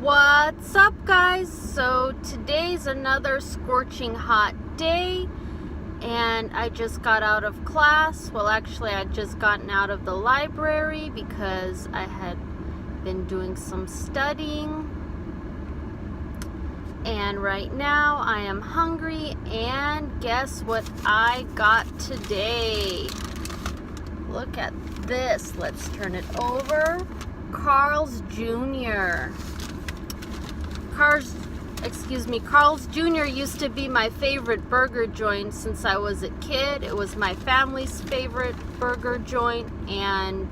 What's up, guys? So today's another scorching hot day, and I just got out of class. Well, actually, I'd just gotten out of the library because I had been doing some studying, and right now I am hungry. And guess what I got today? Look at this. Let's turn it over. Carl's Jr. Carl's Jr. used to be my favorite burger joint since I was a kid. It was my family's favorite burger joint, and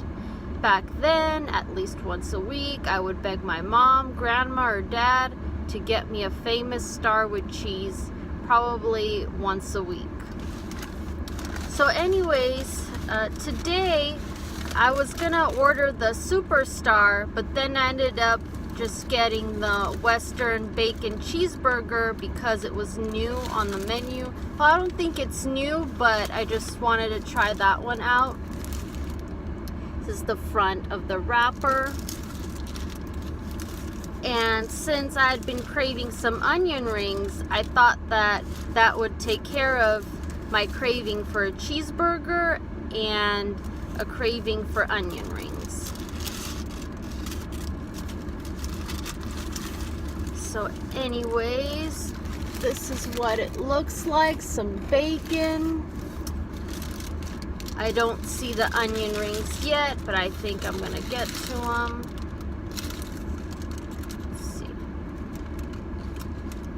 back then, at least once a week, I would beg my mom, grandma, or dad to get me a famous star with cheese, probably once a week. So anyways, today I was gonna order the Superstar, but then I ended up just getting the Western Bacon Cheeseburger because it was new on the menu. Well, I don't think it's new, but I just wanted to try that one out. This is the front of the wrapper. And since I had been craving some onion rings, I thought that that would take care of my craving for a cheeseburger and a craving for onion rings. So anyways, this is what it looks like. Some bacon. I don't see the onion rings yet, but I think I'm gonna get to them. Let's see.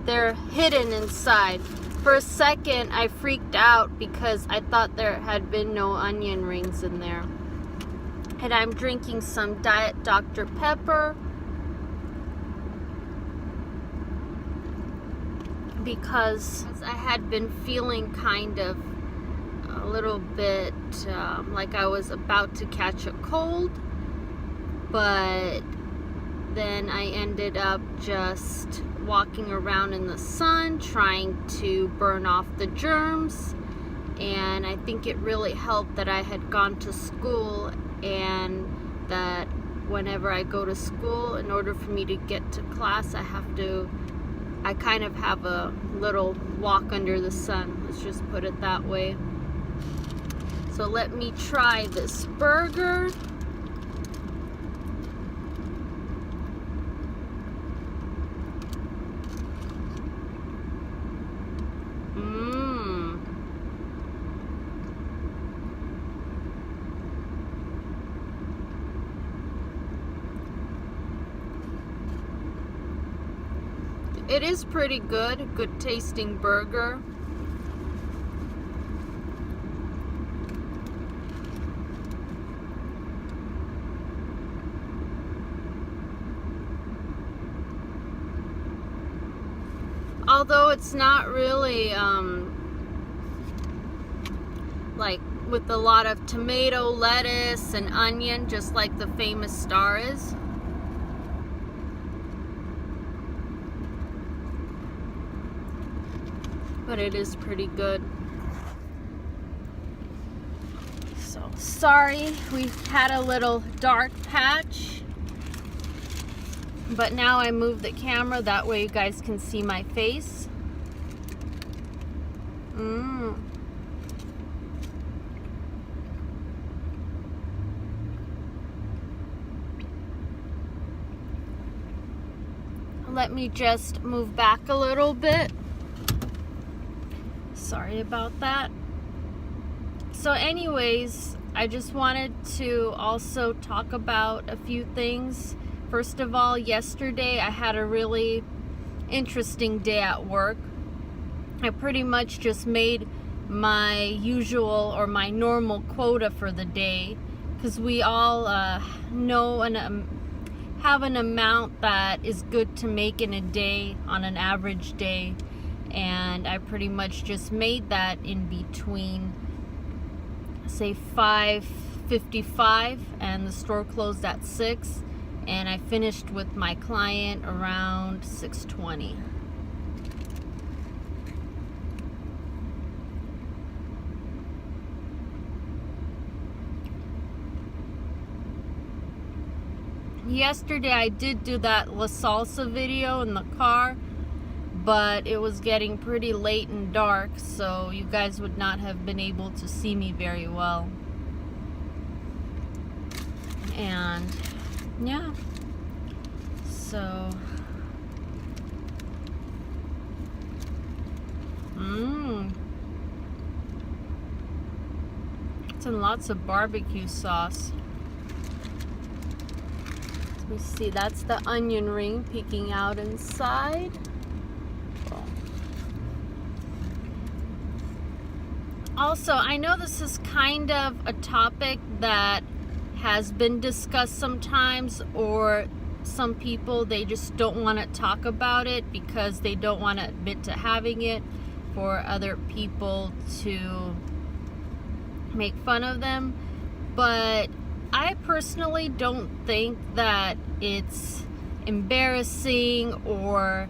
They're hidden inside. For a second, I freaked out because I thought there had been no onion rings in there. And I'm drinking some Diet Dr. Pepper because I had been feeling kind of a little bit like I was about to catch a cold, but then I ended up just walking around in the sun trying to burn off the germs, and I think it really helped that I had gone to school, and that whenever I go to school, in order for me to get to class, I kind of have a little walk under the sun. Let's just put it that way. So let me try this burger. It is pretty good, good tasting burger. Although it's not really like with a lot of tomato, lettuce, and onion, just like the famous Star is. But it is pretty good. So sorry, we had a little dark patch, but now I move the camera, that way you guys can see my face. Let me just move back a little bit. Sorry about that. So anyways, I just wanted to also talk about a few things. First of all, yesterday I had a really interesting day at work. I pretty much just made my usual or my normal quota for the day, because we all know and have an amount that is good to make in a day on an average day. And I pretty much just made that in between, say, 5:55 and the store closed at 6, and I finished with my client around 6:20. Yesterday I did do that La Salsa video in the car, but it was getting pretty late and dark, so you guys would not have been able to see me very well. And yeah, so it's in lots of barbecue sauce. Let me see, that's the onion ring peeking out inside. Also, I know this is kind of a topic that has been discussed sometimes, or some people, they just don't want to talk about it because they don't want to admit to having it for other people to make fun of them. But I personally don't think that it's embarrassing or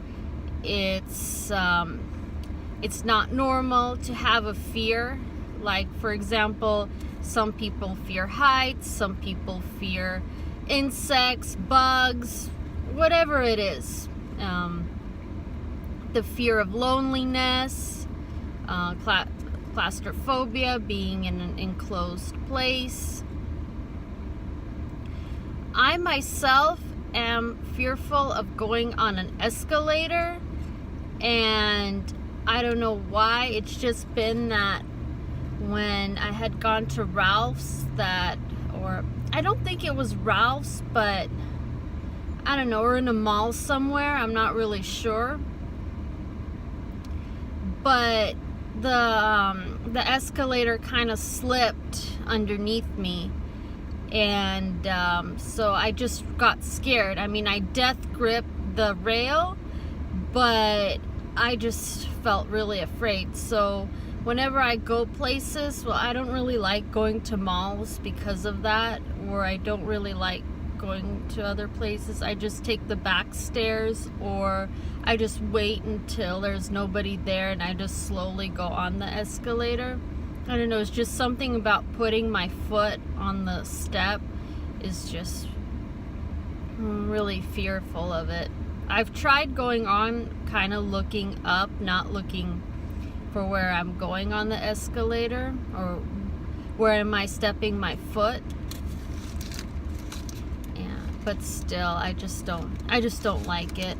it's not normal to have a fear. Like, for example, some people fear heights, some people fear insects, bugs, whatever it is. The fear of loneliness, claustrophobia, being in an enclosed place. I myself am fearful of going on an escalator, and I don't know why. It's just been that when I had gone to Ralph's or I don't think it was Ralph's, but I don't know, or in a mall somewhere, I'm not really sure. But the escalator kind of slipped underneath me, and so I just got scared. I mean, I death gripped the rail, but I just felt really afraid. So whenever I go places, well, I don't really like going to malls because of that, or I don't really like going to other places. I just take the back stairs, or I just wait until there's nobody there and I just slowly go on the escalator. I don't know, it's just something about putting my foot on the step is just really fearful of it. I've tried going on kind of looking up, not looking for where I'm going on the escalator, or where am I stepping my foot. Yeah, but still, I just don't like it.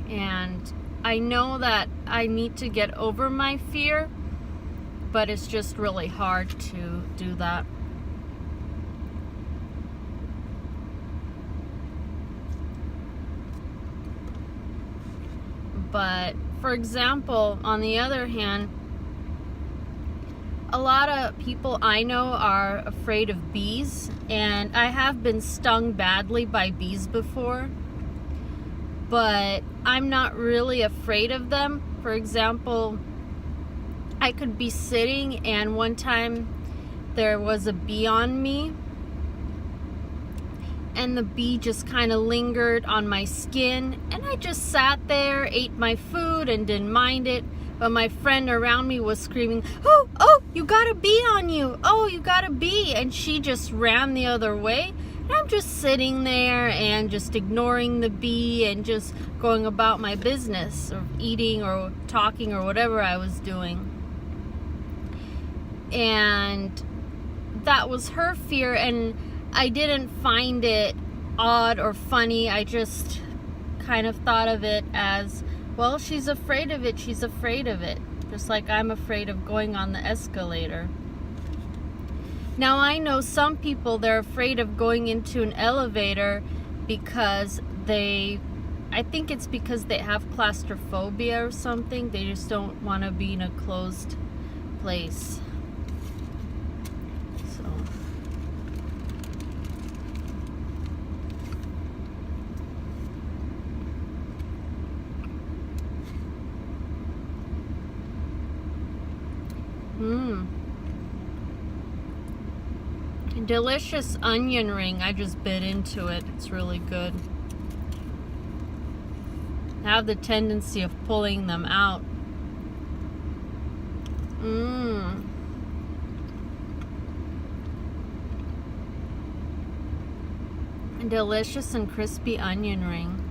And I know that I need to get over my fear, but it's just really hard to do that. But for example, on the other hand, a lot of people I know are afraid of bees, and I have been stung badly by bees before, but I'm not really afraid of them. For example, I could be sitting, and one time there was a bee on me, and the bee just kind of lingered on my skin, and I just sat there, ate my food, and didn't mind it. But my friend around me was screaming, oh, you got a bee on you. Oh, you got a bee. And she just ran the other way. And I'm just sitting there and just ignoring the bee and just going about my business, or eating or talking or whatever I was doing. And that was her fear, and I didn't find it odd or funny. I just kind of thought of it as, well, she's afraid of it. She's afraid of it. Just like I'm afraid of going on the escalator. Now, I know some people, they're afraid of going into an elevator because I think it's because they have claustrophobia or something. They just don't want to be in a closed place. So. Delicious onion ring. I just bit into it. It's really good. have the tendency of pulling them out. Delicious and crispy onion ring.